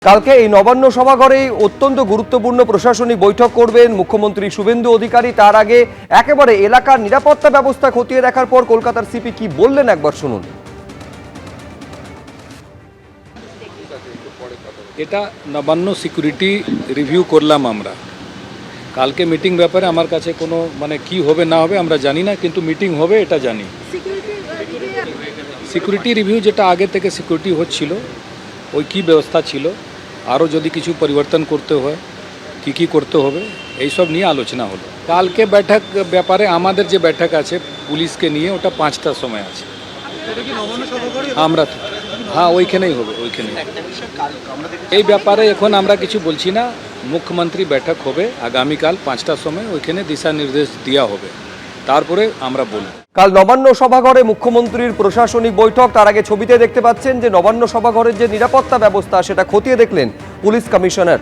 কালকে এই নবান্ন সভাঘরেই অত্যন্ত গুরুত্বপূর্ণ প্রশাসনিক বৈঠক করবেন মুখ্যমন্ত্রী শুভেন্দু অধিকারী। তার আগে একেবারে এলাকার নিরাপত্তা ব্যবস্থা খতিয়ে দেখার পর কলকাতার সিপি কি বললেন একবার শুনুন। এটা নবান্ন সিকিউরিটি রিভিউ করলাম আমরা কালকে। মিটিং ব্যাপারে আমার কাছে কোনো কি হবে না হবে আমরা জানি না, কিন্তু মিটিং হবে এটা জানি। সিকিউরিটি রিভিউ যেটা আগে থেকে সিকিউরিটি হচ্ছিল ওই কী ব্যবস্থা ছিল, আরও যদি কিছু পরিবর্তন করতে হয় কী করতে হবে এইসব নিয়ে আলোচনা হলো। কালকে বৈঠক ব্যাপারে আমাদের যে বৈঠক আছে পুলিশকে নিয়ে ওটা 5টার সময় আছে। আমরা হ্যাঁ ওইখানেই হবে, ওইখানেই। এই ব্যাপারে এখন আমরা কিছু বলছি না, মুখ্যমন্ত্রী বৈঠক হবে আগামীকাল 5টার সময়, ওইখানে দিশা নির্দেশ দেওয়া হবে, তারপরে আমরা বলব। কাল নবান্ন সভাঘরে মুখ্যমন্ত্রীর প্রশাসনিক বৈঠক। তার আগে ছবিতে দেখতে পাচ্ছেন যে নবান্ন সভাঘরের যে নিরাপত্তা ব্যবস্থা সেটা খতিয়ে দেখলেন পুলিশ কমিশনার।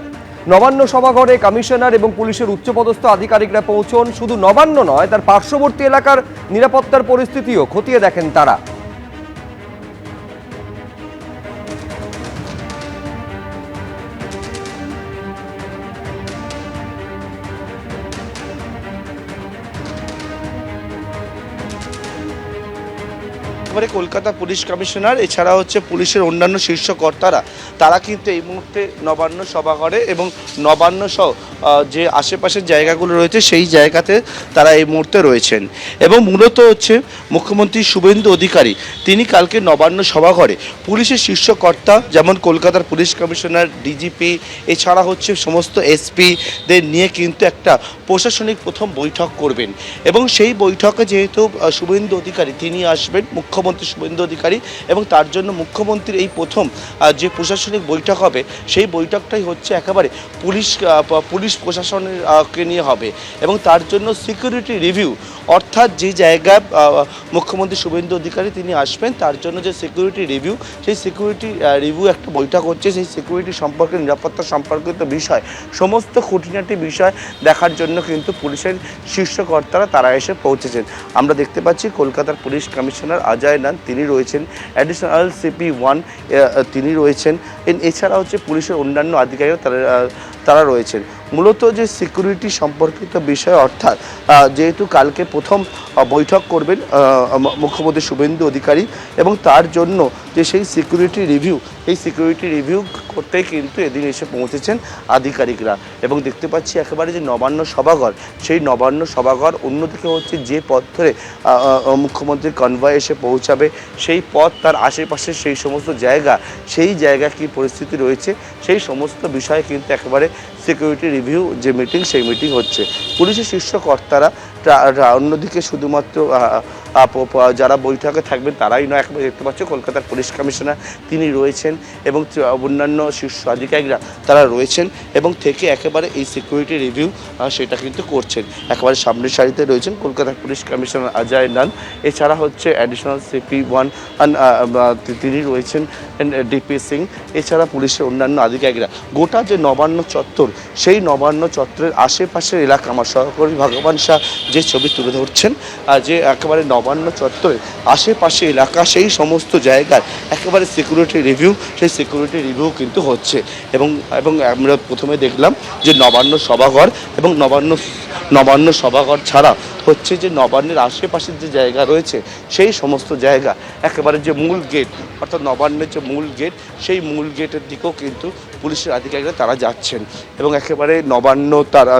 নবান্ন সভাঘরে কমিশনার এবং পুলিশের উচ্চপদস্থ আধিকারিকরা পৌঁছন। শুধু নবান্ন নয়, তার পার্শ্ববর্তী এলাকার নিরাপত্তার পরিস্থিতিও খতিয়ে দেখেন তারা। কলকাতা পুলিশ কমিশনার এছাড়া পুলিশের অন্যান্য শীর্ষ কর্তারা তারা কিন্তু এই মুহূর্তে নবান্ন সভাঘরে এবং নবান্ন সহ যে আশেপাশের জায়গাগুলো রয়েছে সেই জায়গাতে তারা এই মুহূর্তে রয়েছেন। এবং মূলত মুখ্যমন্ত্রী শুভেন্দু অধিকারী তিনি কালকে নবান্ন সভাঘরে পুলিশের শীর্ষ কর্তা যেমন কলকাতার পুলিশ কমিশনার, ডিজিপি এছাড়া সমস্ত এসপিদের নিয়ে কিন্তু একটা প্রশাসনিক প্রথম বৈঠক করবেন। এবং সেই বৈঠকে যেহেতু শুভেন্দু অধিকারী তিনি আসবেন, মুখ্যমন্ত্রী শুভেন্দু অধিকারী, এবং তার জন্য মুখ্যমন্ত্রীর এই প্রথম যে প্রশাসনিক বৈঠক হবে সেই বৈঠকটাই একেবারে পুলিশ প্রশাসনকে নিয়ে হবে। এবং তার জন্য সিকিউরিটি রিভিউ, অর্থাৎ যে জায়গায় মুখ্যমন্ত্রী শুভেন্দু অধিকারী তিনি আসবেন তার জন্য যে সিকিউরিটি রিভিউ, সেই সিকিউরিটি রিভিউ একটা বৈঠক হচ্ছে। সেই সিকিউরিটি সম্পর্কে, নিরাপত্তা সম্পর্কিত বিষয়, সমস্ত খুঁটিনাটি বিষয় দেখার জন্য কিন্তু পুলিশের শীর্ষ কর্তারা তারা এসে পৌঁছেছেন। আমরা দেখতে পাচ্ছি কলকাতার পুলিশ কমিশনার অজয় নান তিনি রয়েছেন, অ্যাডিশনাল সিপি 1 তিনি রয়েছেন, এছাড়া পুলিশের অন্যান্য আধিকারিকরা তারা রয়েছেন। মূলত যে সিকিউরিটি সম্পর্কিত বিষয়, অর্থাৎ যেহেতু কালকে প্রথম বৈঠক করবেন মুখ্যমন্ত্রী শুভেন্দু অধিকারী, এবং তার জন্য যে সেই সিকিউরিটি রিভিউ, এই সিকিউরিটি রিভিউ করতেই কিন্তু এদিন এসে পৌঁছেছেন আধিকারিকরা। এবং দেখতে পাচ্ছি একেবারে যে নবান্ন সভাঘর, সেই নবান্ন সভাঘর অন্যদিকে যে পথ ধরে মুখ্যমন্ত্রীর কনভয় এসে পৌঁছাবে সেই পথ, তার আশেপাশে সেই সমস্ত জায়গা, সেই জায়গা কী পরিস্থিতি রয়েছে সেই সমস্ত বিষয়ে কিন্তু একেবারে সিকিউরিটি রিভিউ যে মিটিং, সেই মিটিং হচ্ছে। পুলিশের শীর্ষ কর্তারা অন্যদিকে শুধুমাত্র যারা বৈঠকে থাকবেন তারাই নয়, একবার দেখতে পাচ্ছ কলকাতার পুলিশ কমিশনার তিনি রয়েছেন এবং অন্যান্য শীর্ষ আধিকারিকরা তারা রয়েছেন এবং থেকে একেবারে এই সিকিউরিটি রিভিউ সেটা কিন্তু করছেন। একেবারে সামনের সারিতে রয়েছেন কলকাতার পুলিশ কমিশনার অজয় নান, এছাড়া অ্যাডিশনাল সিপি 1 তিনি রয়েছেন, ডিপি সিং, এছাড়া পুলিশের অন্যান্য আধিকারিকরা। গোটা যে নবান্ন চত্বর, সেই নবান্ন চত্বরের আশেপাশের এলাকা, আমার সহকর্মী ভগবান শাহ যে ছবি তুলে ধরছেন, যে একেবারে নবান্ন চত্বরের আশেপাশে এলাকা সেই সমস্ত জায়গায় একেবারে সিকিউরিটি রিভিউ, সেই সিকিউরিটি রিভিউ কিন্তু হচ্ছে। এবং আমরা প্রথমে দেখলাম যে নবান্ন সভাঘর, এবং নবান্ন সভাঘর ছাড়া যে নবান্নের আশেপাশের যে জায়গা রয়েছে সেই সমস্ত জায়গা, একেবারে যে মূল গেট, অর্থাৎ নবান্নের যে মূল গেট, সেই মূল গেটের দিকেও কিন্তু পুলিশের আধিকারিকরা তারা যাচ্ছেন। এবং একেবারে নবান্ন তারা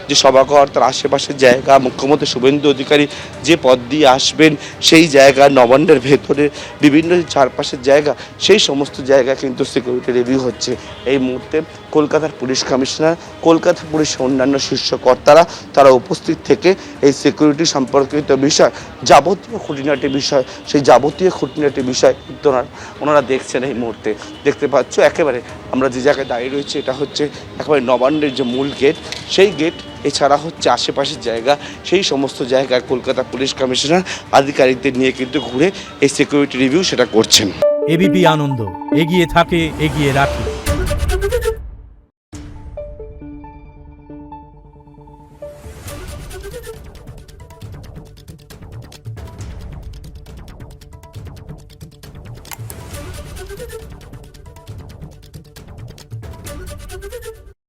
যে সভাঘর, তার আশেপাশের জায়গা, মুখ্যমন্ত্রী শুভেন্দু অধিকারী যে পথ দিয়ে আসবেন সেই জায়গা, নবান্নের ভেতরে বিভিন্ন চারপাশের জায়গা, সেই সমস্ত জায়গা কিন্তু সিকিউরিটি রিভিউ হচ্ছে। এই মুহূর্তে কলকাতার পুলিশ কমিশনার, কলকাতা পুলিশের অন্যান্য শীর্ষ কর্তারা তারা উপস্থিত থেকে এই সিকিউরিটি সম্পর্কিত বিষয়, যাবতীয় খুঁটিনাটি বিষয়, সেই যাবতীয় খুঁটিনাটি বিষয় ওনারা দেখছেন। এই মুহূর্তে দেখতে পাচ্ছ একেবারে আমরা যে জায়গায় দাঁড়িয়ে রয়েছে এটা একেবারে নবান্নের যে মূল গেট, সেই গেট, এছাড়া আশেপাশের জায়গা, সেই সমস্ত জায়গায় কলকাতা পুলিশ কমিশনার আধিকারিকদের নিয়ে কিন্তু ঘুরে এই সিকিউরিটি রিভিউ সেটা করছেন। এবিপি আনন্দ, এগিয়ে থাকে, এগিয়ে রাখে।